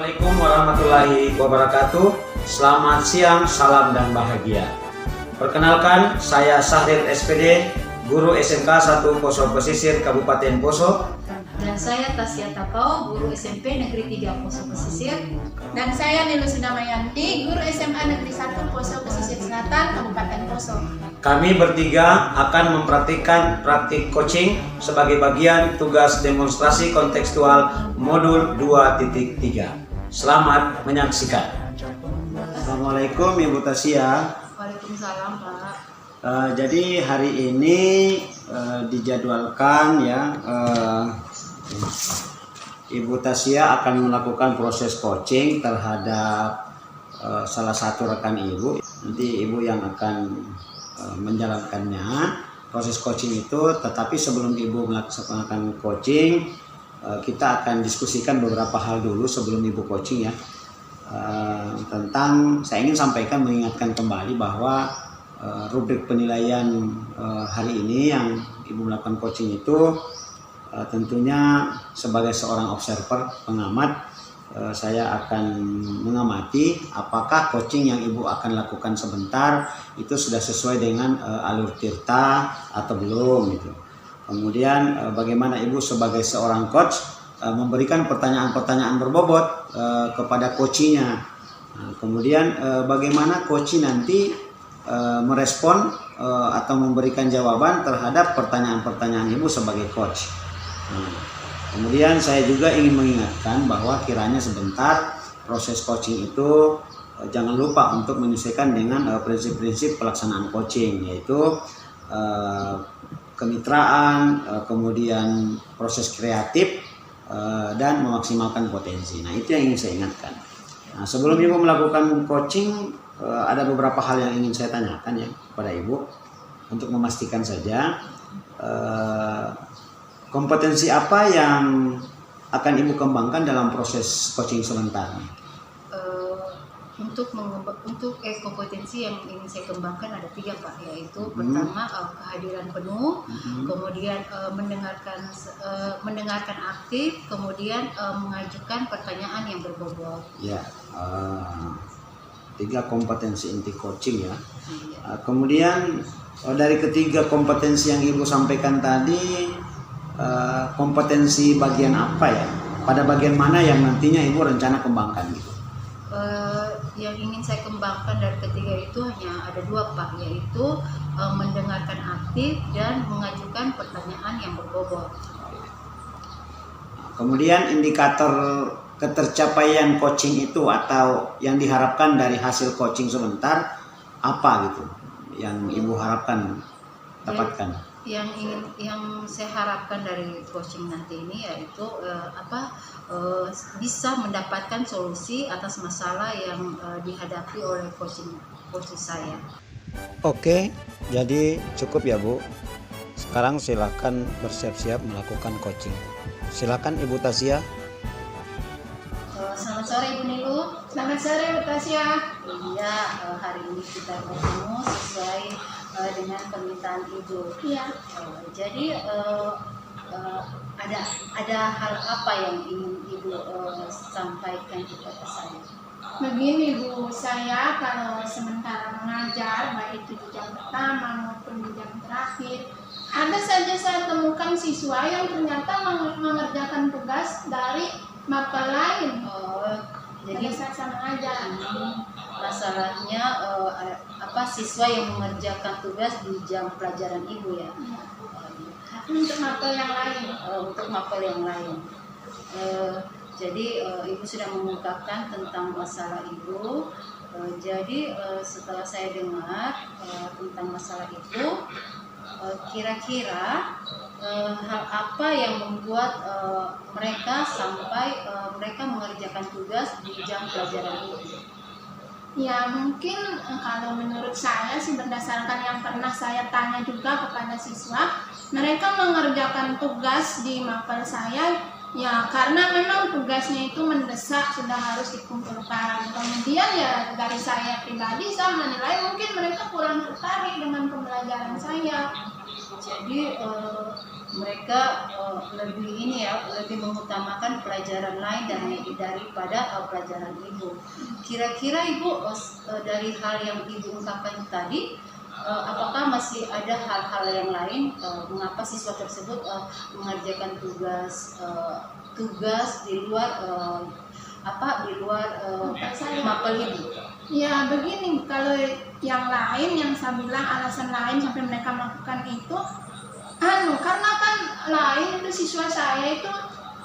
Assalamualaikum warahmatullahi wabarakatuh. Selamat siang, salam dan bahagia. Perkenalkan, saya Sahril SPD, guru SMK 1 Poso Pesisir Kabupaten Poso. Dan saya Tasya Tapau, guru SMP Negeri 3 Poso Pesisir. Dan saya Nilu Sudamayanti, guru SMA Negeri 1 Poso Pesisir Selatan, Kabupaten Poso. Kami bertiga akan mempraktikkan praktik coaching sebagai bagian tugas demonstrasi kontekstual modul 2.3. Selamat menyaksikan. Assalamualaikum Ibu Tasya. Waalaikumsalam Pak. Jadi hari ini dijadwalkan ya, Ibu Tasya akan melakukan proses coaching terhadap salah satu rekan Ibu. Nanti Ibu yang akan menjalankannya proses coaching itu. Tetapi sebelum Ibu melaksanakan coaching, kita akan diskusikan beberapa hal dulu sebelum Ibu coaching ya. Tentang saya ingin sampaikan, mengingatkan kembali bahwa rubrik penilaian hari ini yang Ibu melakukan coaching itu tentunya sebagai seorang observer, pengamat, saya akan mengamati apakah coaching yang Ibu akan lakukan sebentar itu sudah sesuai dengan alur tirta atau belum gitu. Kemudian bagaimana Ibu sebagai seorang coach memberikan pertanyaan-pertanyaan berbobot kepada coachingnya. Kemudian bagaimana coaching nanti merespon atau memberikan jawaban terhadap pertanyaan-pertanyaan Ibu sebagai coach. Kemudian saya juga ingin mengingatkan bahwa kiranya sebentar proses coaching itu jangan lupa untuk menyesuaikan dengan prinsip-prinsip pelaksanaan coaching, yaitu kemitraan, kemudian proses kreatif, dan memaksimalkan potensi. Nah, itu yang ingin saya ingatkan. Nah, sebelum Ibu melakukan coaching, ada beberapa hal yang ingin saya tanyakan ya kepada Ibu untuk memastikan saja kompetensi apa yang akan Ibu kembangkan dalam proses coaching sebentar. Untuk kompetensi yang ingin saya kembangkan ada 3 Pak, yaitu pertama kehadiran penuh, kemudian mendengarkan aktif, kemudian mengajukan pertanyaan yang berbobot. Ya, 3 kompetensi inti coaching ya. Kemudian dari ketiga kompetensi yang Ibu sampaikan tadi, kompetensi bagian apa ya? Pada bagian mana yang nantinya Ibu rencana kembangkan gitu? Yang ingin saya kembangkan dari ketiga itu hanya ada 2 Pak, yaitu mendengarkan aktif dan mengajukan pertanyaan yang berbobot. Kemudian indikator ketercapaian coaching itu atau yang diharapkan dari hasil coaching sebentar apa gitu yang Ibu harapkan dapatkan? Yang saya harapkan dari coaching nanti ini yaitu bisa mendapatkan solusi atas masalah yang dihadapi oleh coaching saya. Oke, jadi cukup ya Bu. Sekarang silakan bersiap-siap melakukan coaching. Silakan Ibu Tasya. Selamat sore Ibu Nilu. Selamat sore Bu Tasya. Iya, hari ini kita bertemu sesuai dengan permintaan Ibu. Iya. Jadi ada hal apa yang ingin Ibu sampaikan kepada saya? Begini Bu, saya kalau sementara mengajar, baik itu di jam pertama maupun di jam terakhir, ada saja saya temukan siswa yang ternyata mengerjakan tugas dari mapel lain. Jadi saya mengajar. Masalahnya siswa yang mengerjakan tugas di jam pelajaran Ibu ya? Untuk mapel yang lain. Untuk mapel yang lain. Jadi Ibu sudah mengungkapkan tentang masalah Ibu. Jadi setelah saya dengar tentang masalah itu, kira-kira hal apa yang membuat mereka sampai mereka mengerjakan tugas di jam pelajaran Ibu? Ya mungkin kalau menurut saya sih, berdasarkan yang pernah saya tanya juga kepada siswa, mereka mengerjakan tugas di mapel saya ya karena memang tugasnya itu mendesak, sudah harus dikumpulkan. Kemudian ya dari saya pribadi saya menilai mungkin mereka kurang tertarik dengan pembelajaran saya. Jadi mereka lebih ini ya, lebih mengutamakan pelajaran lain daripada pelajaran ibu. Kira-kira ibu dari hal yang ibu ungkapkan tadi, apakah masih ada hal-hal yang lain mengapa siswa tersebut mengerjakan tugas di luar mapel ibu? Ya begini, kalau yang lain yang saya bilang alasan lain sampai mereka melakukan itu, karena kan lain itu siswa saya itu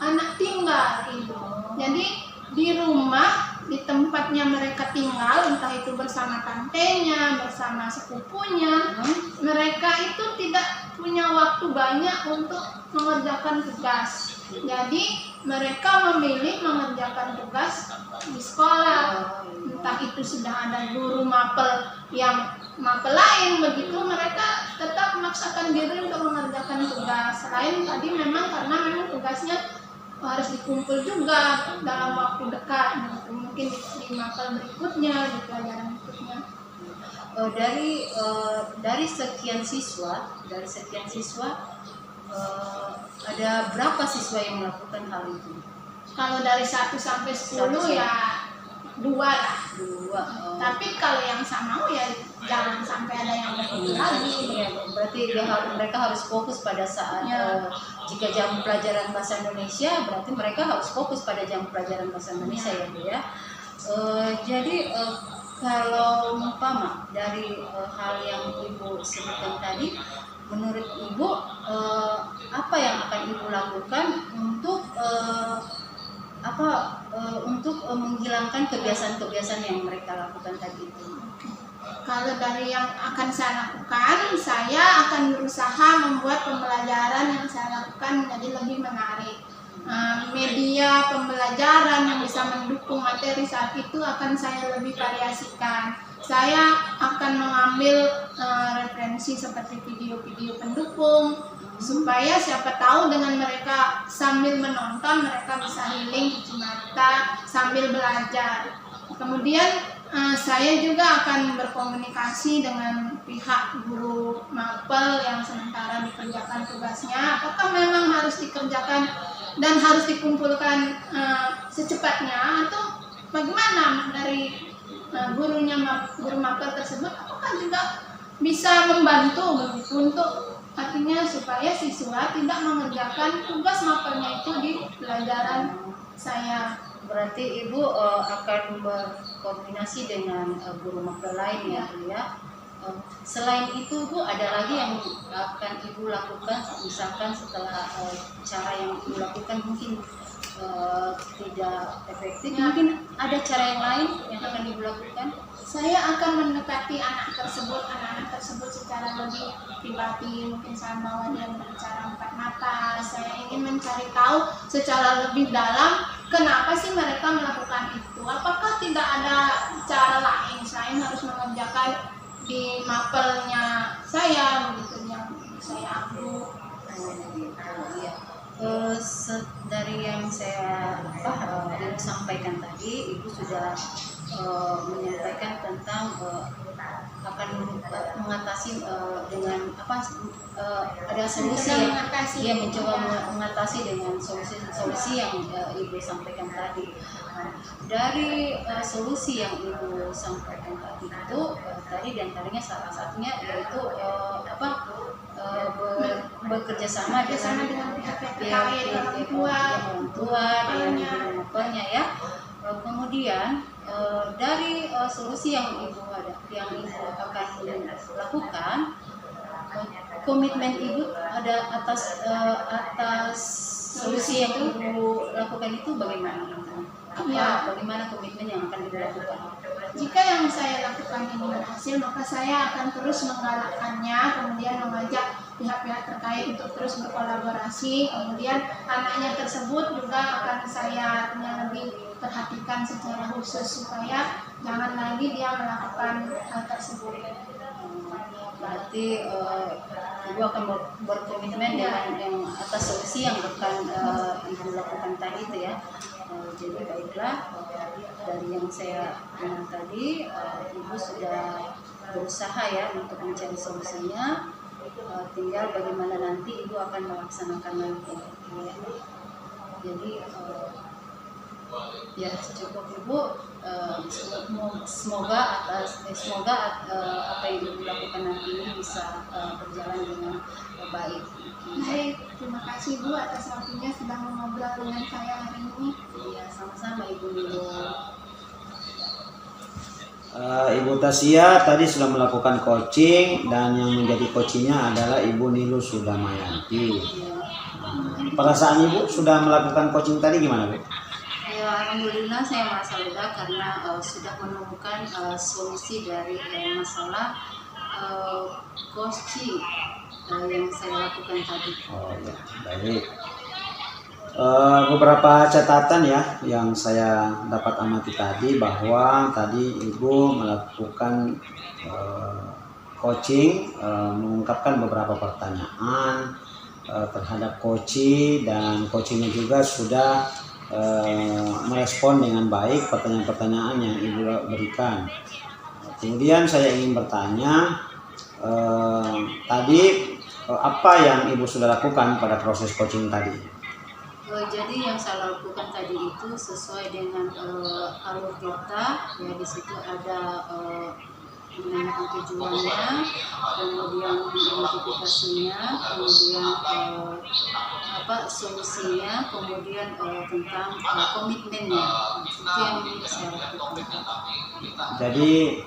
anak tinggal ibu. Jadi di rumah, di tempatnya mereka tinggal, entah itu bersama tantenya, bersama sepupunya, mereka itu tidak punya waktu banyak untuk mengerjakan tugas. Jadi mereka memilih mengerjakan tugas di sekolah. Entah itu sudah ada guru mapel yang mapel lain begitu, mereka tetap memaksakan diri untuk mengerjakan tugas. Selain tadi memang karena memang tugasnya harus dikumpul juga dalam waktu dekat, mungkin di mapel berikutnya, di pelajaran berikutnya. Dari sekian siswa, ada berapa siswa yang melakukan hal itu? Kalau dari 1 sampai 10 ya 2 lah. 2. Tapi kalau yang sama ya jangan sampai ada yang berhenti lagi. Ya, berarti mereka harus fokus pada saat jika jam pelajaran bahasa Indonesia, berarti mereka harus fokus pada jam pelajaran bahasa Indonesia ya Bu ya. Jadi kalau umpama dari hal yang Ibu sebutkan tadi, menurut Ibu apa yang akan Ibu lakukan untuk menghilangkan kebiasaan-kebiasaan yang mereka lakukan tadi itu? Kalau dari yang akan saya lakukan, saya akan berusaha membuat pembelajaran yang saya lakukan menjadi lebih menarik. Media pembelajaran yang bisa mendukung materi saat itu akan saya lebih variasikan. Saya akan mengambil referensi seperti video-video pendukung, supaya siapa tahu dengan mereka sambil menonton mereka bisa healing cuci mata sambil belajar. Kemudian saya juga akan berkomunikasi dengan pihak guru mapel yang sementara dikerjakan tugasnya, apakah memang harus dikerjakan dan harus dikumpulkan secepatnya, atau bagaimana dari guru mapel tersebut, apakah juga bisa membantu begitu untuk artinya supaya siswa tidak mengerjakan tugas mapelnya itu di pelajaran saya. Berarti Ibu akan berkoordinasi dengan guru mapel lain ya Bu ya. Selain itu Bu, ada lagi yang akan Ibu lakukan, misalkan setelah cara yang Ibu lakukan mungkin tidak efektif, mungkin ada cara yang lain yang akan Ibu lakukan? Saya akan mendekati anak-anak tersebut secara lebih pribadi, mungkin saya bawa dia berbicara 4 mata. Saya ingin mencari tahu secara lebih dalam kenapa sih mereka melakukan itu. Apakah tidak ada cara lain selain harus mengerjakan di mapelnya saya begitu yang saya ambil. Dari yang saya Ibu sampaikan tadi, Ibu sudah menyampaikan tentang akan mengatasi dengan ada solusi yang mencoba mengatasi dengan solusi yang Ibu sampaikan tadi. Dari solusi yang Ibu sampaikan tadi itu tadi diantaranya salah satunya yaitu bekerja sama dengan pihak orang tua dengan guru mapelnya ya. Kemudian dari solusi yang Ibu akan lakukan, komitmen Ibu ada atas solusi yang Ibu lakukan itu bagaimana? Bagaimana komitmen yang akan Ibu lakukan? Jika yang saya lakukan ini berhasil, maka saya akan terus menggalakkannya, kemudian mengajak pihak-pihak terkait untuk terus berkolaborasi. Kemudian anaknya tersebut juga akan saya lebih perhatikan secara khusus supaya jangan lagi dia melakukan hal tersebut. Berarti Ibu akan berkomitmen dengan yang atas solusi yang akan Ibu lakukan tadi itu ya. Jadi baiklah, dari yang saya dengar tadi, Ibu sudah berusaha ya untuk mencari solusinya. tinggal bagaimana nanti ibu akan melaksanakan nanti. Ya. Jadi ya cukup ibu. Semoga apa yang ibu lakukan nanti ini bisa berjalan dengan baik. Baik, terima kasih Bu atas waktunya sudah mengobrol dengan saya hari ini. Iya, sama-sama Ibu Nilo. Ibu Tasya tadi sudah melakukan coaching dan yang menjadi coachingnya adalah Ibu Nilu Sudamayanti. Perasaan Ibu sudah melakukan coaching tadi gimana Bu? Ya, alhamdulillah saya merasa lega karena sudah menemukan solusi dari masalah coaching yang saya lakukan tadi. Oh ya, baik. Beberapa catatan ya yang saya dapat amati tadi, bahwa tadi Ibu melakukan coaching, mengungkapkan beberapa pertanyaan terhadap coaching, dan coachingnya juga sudah merespon dengan baik pertanyaan-pertanyaan yang Ibu berikan. Kemudian saya ingin bertanya, tadi apa yang Ibu sudah lakukan pada proses coaching tadi? Jadi yang saya lakukan tadi itu sesuai dengan alur kita, ya di situ ada menanyakan tujuannya, kemudian identifikasinya, kemudian solusinya, kemudian tentang komitmennya. Itu yang saya lakukan. Jadi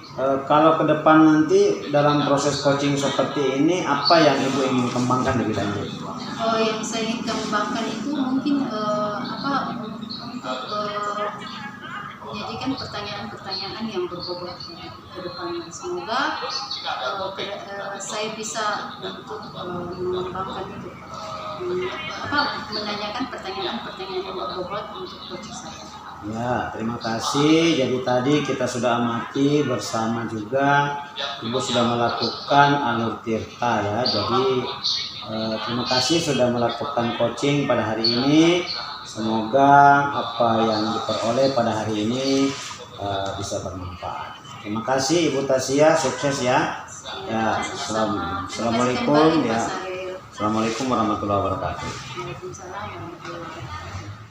kalau ke depan nanti dalam proses coaching seperti ini, apa yang Ibu ingin kembangkan lebih lanjut? Yang saya ingin kembangkan itu mungkin menyajikan pertanyaan-pertanyaan yang berbobot ke depannya. Semoga saya bisa untuk mengembangkan itu, menanyakan pertanyaan-pertanyaan yang berbobot untuk coaching saya. Ya, terima kasih. Jadi tadi kita sudah amati bersama juga, Ibu sudah melakukan alur tirta ya. Jadi terima kasih sudah melakukan coaching pada hari ini. Semoga apa yang diperoleh pada hari ini bisa bermanfaat. Terima kasih Ibu Tasya, sukses ya. Ya, assalamualaikum ya. Assalamualaikum warahmatullahi wabarakatuh. Waalaikumsalam warahmatullahi wabarakatuh.